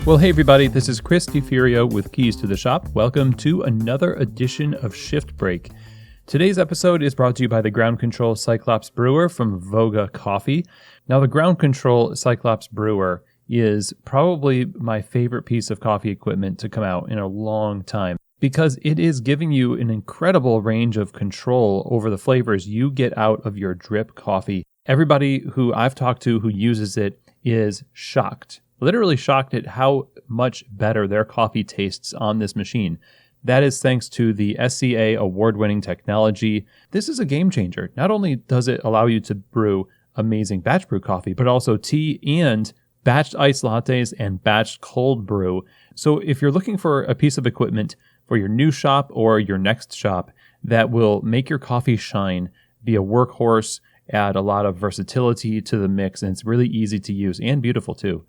Well, hey everybody, this is Chris DiFurio with Keys to the Shop. Welcome to another edition of Shift Break. Today's episode is brought to you by the Ground Control Cyclops Brewer from Voga Coffee. Now, the Ground Control Cyclops Brewer is probably my favorite piece of coffee equipment to come out in a long time because it is giving you an incredible range of control over the flavors you get out of your drip coffee. Everybody who I've talked to who uses it is shocked. Literally shocked at how much better their coffee tastes on this machine. That is thanks to the SCA award-winning technology. This is a game changer. Not only does it allow you to brew amazing batch brew coffee, but also tea and batched iced lattes and batched cold brew. So if you're looking for a piece of equipment for your new shop or your next shop that will make your coffee shine, be a workhorse, add a lot of versatility to the mix, and it's really easy to use and beautiful too,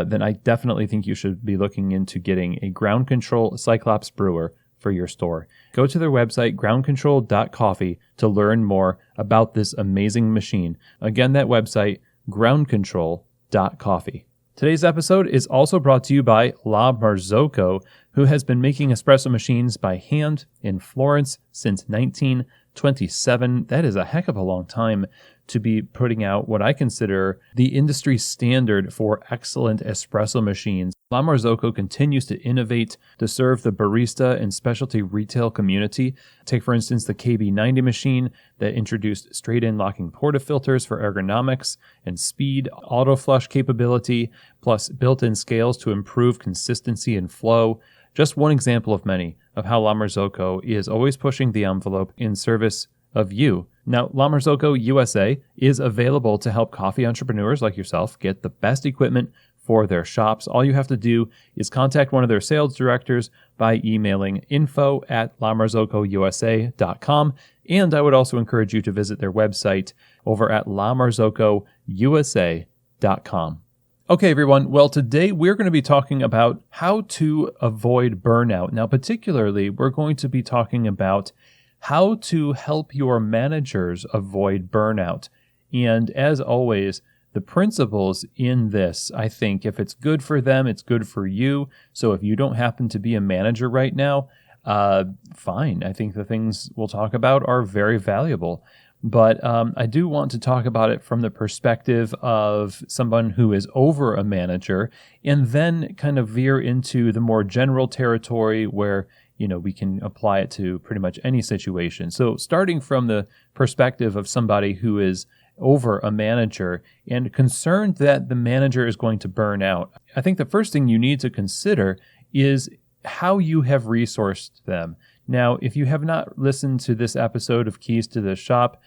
then I definitely think you should be looking into getting a Ground Control Cyclops Brewer for your store. Go to their website, groundcontrol.coffee, to learn more about this amazing machine. Again, that website, groundcontrol.coffee. Today's episode is also brought to you by La Marzocco, who has been making espresso machines by hand in Florence since 1927. That is a heck of a long time to be putting out what I consider the industry standard for excellent espresso machines. La Marzocco continues to innovate to serve the barista and specialty retail community. Take, for instance, the KB90 machine that introduced straight-in locking portafilters for ergonomics and speed, auto flush capability, plus built-in scales to improve consistency and flow. Just one example of many of how La Marzocco is always pushing the envelope in service of you. Now, La Marzocco USA is available to help coffee entrepreneurs like yourself get the best equipment for their shops. All you have to do is contact one of their sales directors by emailing info@lamarzocousa.com. And I would also encourage you to visit their website over at lamarzocousa.com. Okay, everyone. Well, today we're going to be talking about how to avoid burnout. Now, particularly, we're going to be talking about how to help your managers avoid burnout. And as always, the principles in this, I think, if it's good for them, it's good for you. So if you don't happen to be a manager right now, fine. I think the things we'll talk about are very valuable. But I do want to talk about it from the perspective of someone who is over a manager, and then kind of veer into the more general territory where we can apply it to pretty much any situation. So starting from the perspective of somebody who is over a manager and concerned that the manager is going to burn out, I think the first thing you need to consider is how you have resourced them. Now, if you have not listened to this episode of Keys to the Shop,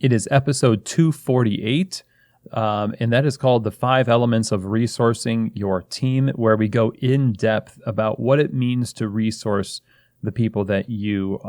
it is episode 248, and that is called The 5 Elements of Resourcing Your Team, where we go in depth about what it means to resource the people that you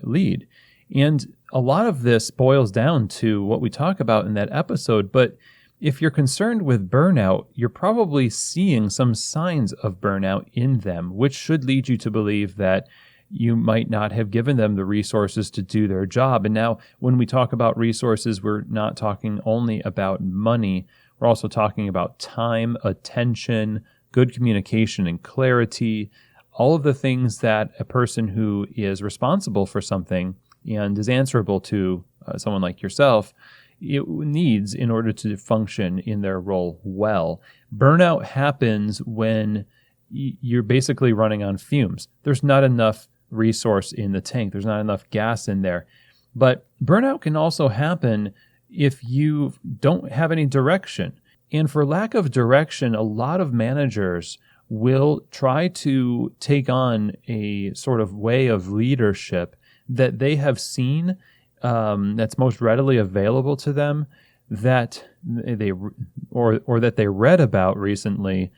lead. And a lot of this boils down to what we talk about in that episode, but if you're concerned with burnout, you're probably seeing some signs of burnout in them, which should lead you to believe that you might not have given them the resources to do their job. And now when we talk about resources, we're not talking only about money. We're also talking about time, attention, good communication and clarity, all of the things that a person who is responsible for something and is answerable to someone like yourself it needs in order to function in their role well. Burnout happens when you're basically running on fumes. There's not enough resource in the tank. There's not enough gas in there. But burnout can also happen if you don't have any direction. And for lack of direction, a lot of managers will try to take on a sort of way of leadership that they have seen that's most readily available to them, that they that they read about recently,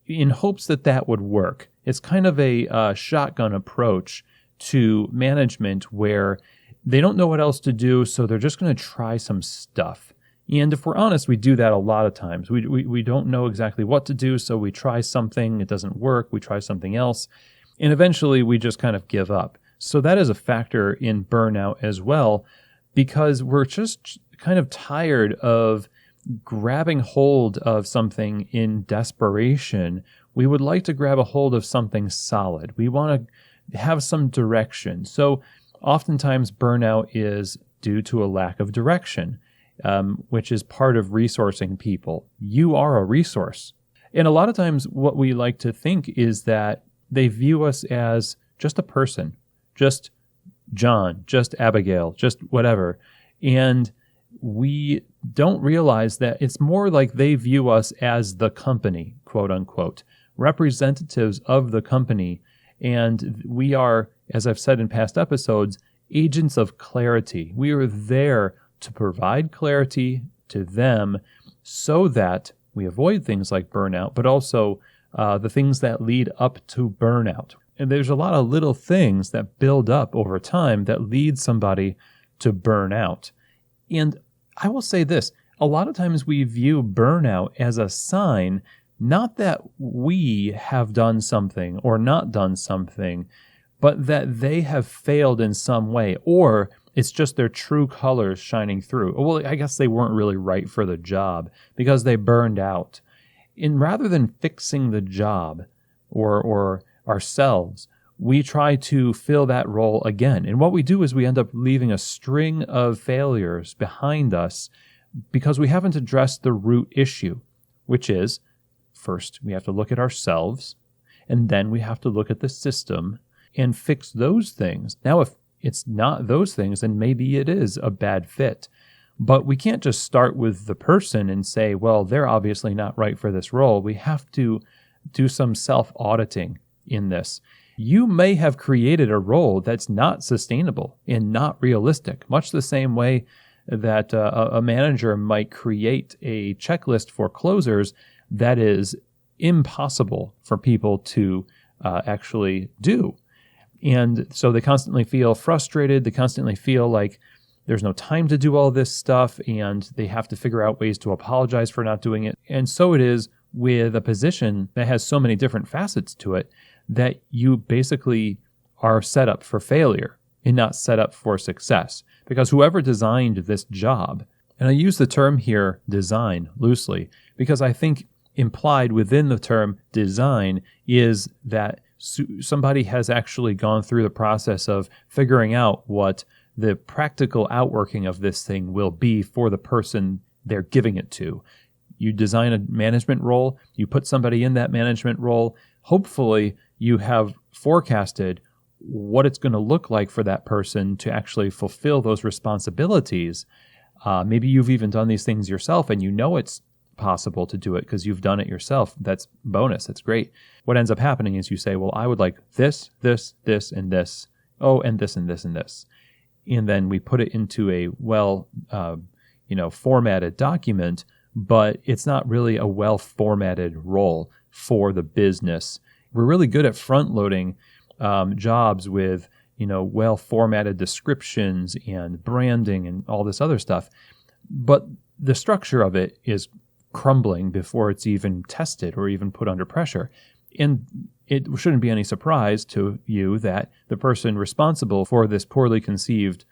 in hopes that that would work. It's kind of a shotgun approach to management where they don't know what else to do, so they're just going to try some stuff. And if we're honest, we do that a lot of times. We don't know exactly what to do, so we try something, it doesn't work, we try something else, and eventually we just kind of give up. So that is a factor in burnout as well, because we're just kind of tired of grabbing hold of something in desperation. We would like to grab a hold of something solid. We want to have some direction. So oftentimes burnout is due to a lack of direction, which is part of resourcing people. You are a resource. And a lot of times what we like to think is that they view us as just a person, just John, just Abigail, just whatever. And we don't realize that it's more like they view us as the company, quote unquote, representatives of the company. And we are, as I've said in past episodes, agents of clarity. We are there to provide clarity to them so that we avoid things like burnout, but also the things that lead up to burnout. And there's a lot of little things that build up over time that lead somebody to burnout. And I will say this, a lot of times we view burnout as a sign, not that we have done something or not done something, but that they have failed in some way, or it's just their true colors shining through. Well, I guess they weren't really right for the job because they burned out. And rather than fixing the job or ourselves, we try to fill that role again. And what we do is we end up leaving a string of failures behind us because we haven't addressed the root issue, which is, first, we have to look at ourselves, and then we have to look at the system and fix those things. Now, if it's not those things, then maybe it is a bad fit. But we can't just start with the person and say, well, they're obviously not right for this role. We have to do some self-auditing in this. You may have created a role that's not sustainable and not realistic, much the same way that a manager might create a checklist for closers that is impossible for people to actually do. And so they constantly feel frustrated. They constantly feel like there's no time to do all this stuff, and they have to figure out ways to apologize for not doing it. And so it is with a position that has so many different facets to it that you basically are set up for failure and not set up for success. Because whoever designed this job, and I use the term here, design, loosely, because I think implied within the term design is that somebody has actually gone through the process of figuring out what the practical outworking of this thing will be for the person they're giving it to. You design a management role, you put somebody in that management role, hopefully you have forecasted what it's going to look like for that person to actually fulfill those responsibilities. Maybe you've even done these things yourself and you know it's possible to do it because you've done it yourself. That's bonus. That's great. What ends up happening is you say, well, I would like this, this, this, and this. Oh, and this, and this, and this. And then we put it into a formatted document, but it's not really a well-formatted role for the business. We're really good at front-loading jobs with, well-formatted descriptions and branding and all this other stuff. But the structure of it is crumbling before it's even tested or even put under pressure. And it shouldn't be any surprise to you that the person responsible for this poorly conceived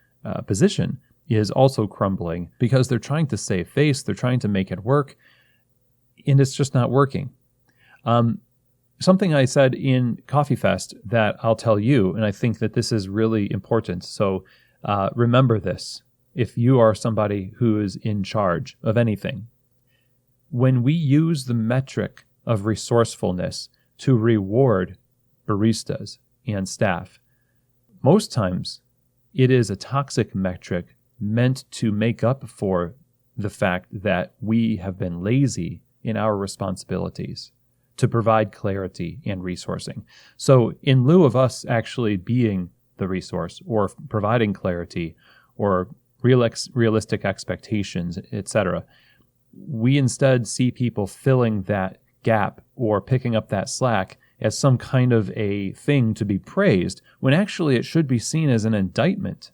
position is also crumbling because they're trying to save face, they're trying to make it work, and it's just not working. Something I said in Coffee Fest that I'll tell you, and I think that this is really important. So remember this. If you are somebody who is in charge of anything, when we use the metric of resourcefulness to reward baristas and staff, most times it is a toxic metric meant to make up for the fact that we have been lazy in our responsibilities to provide clarity and resourcing. So in lieu of us actually being the resource or providing clarity or realistic expectations, etc., we instead see people filling that gap or picking up that slack as some kind of a thing to be praised, when actually it should be seen as an indictment.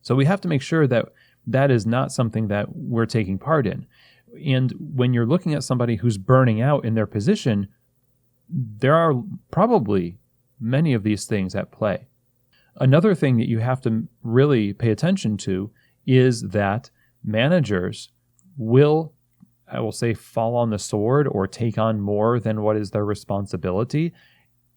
So we have to make sure that that is not something that we're taking part in. And when you're looking at somebody who's burning out in their position, there are probably many of these things at play. Another thing that you have to really pay attention to is that managers will I will say, fall on the sword or take on more than what is their responsibility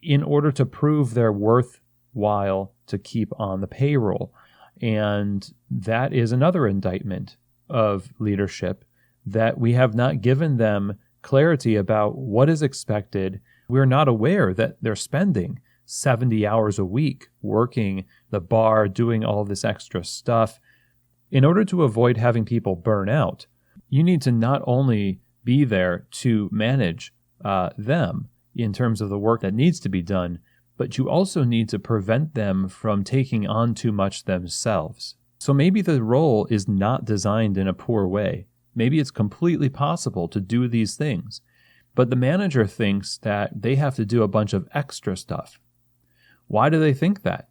in order to prove they're worthwhile to keep on the payroll. And that is another indictment of leadership, that we have not given them clarity about what is expected. We're not aware that they're spending 70 hours a week working the bar, doing all this extra stuff. In order to avoid having people burn out, you need to not only be there to manage them in terms of the work that needs to be done, but you also need to prevent them from taking on too much themselves. So maybe the role is not designed in a poor way. Maybe it's completely possible to do these things, but the manager thinks that they have to do a bunch of extra stuff. Why do they think that?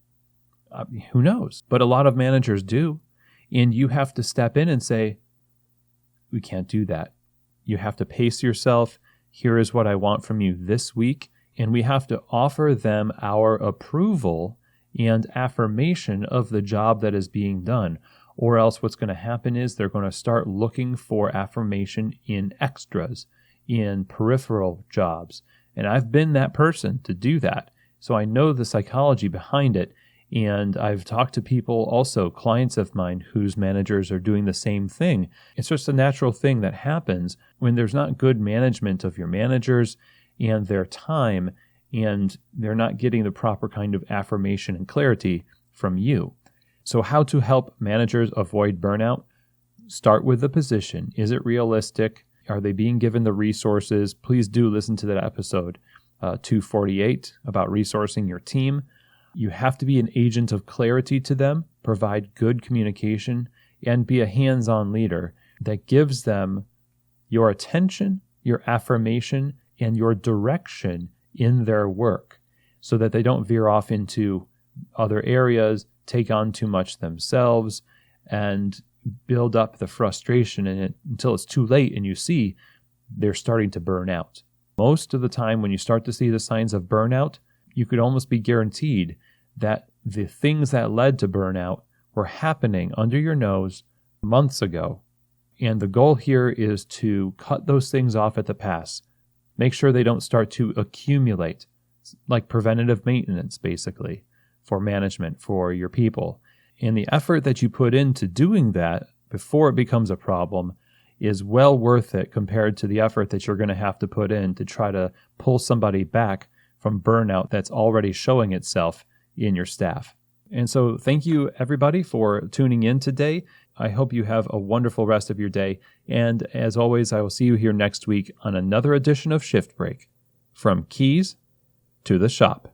Who knows? But a lot of managers do, and you have to step in and say, we can't do that. You have to pace yourself. Here is what I want from you this week. And we have to offer them our approval and affirmation of the job that is being done. Or else what's going to happen is they're going to start looking for affirmation in extras, in peripheral jobs. And I've been that person to do that. So I know the psychology behind it. And I've talked to people, also clients of mine, whose managers are doing the same thing. It's just a natural thing that happens when there's not good management of your managers and their time, and they're not getting the proper kind of affirmation and clarity from you. So how to help managers avoid burnout? Start with the position. Is it realistic? Are they being given the resources? Please do listen to that episode 248 about resourcing your team. You have to be an agent of clarity to them, provide good communication, and be a hands-on leader that gives them your attention, your affirmation, and your direction in their work so that they don't veer off into other areas, take on too much themselves, and build up the frustration in it until it's too late and you see they're starting to burn out. Most of the time when you start to see the signs of burnout, you could almost be guaranteed that the things that led to burnout were happening under your nose months ago. And the goal here is to cut those things off at the pass. Make sure they don't start to accumulate, like preventative maintenance, basically, for management, for your people. And the effort that you put into doing that before it becomes a problem is well worth it compared to the effort that you're going to have to put in to try to pull somebody back from burnout that's already showing itself in your staff. And so thank you, everybody, for tuning in today. I hope you have a wonderful rest of your day. And as always, I will see you here next week on another edition of Shift Break. From keys to the shop.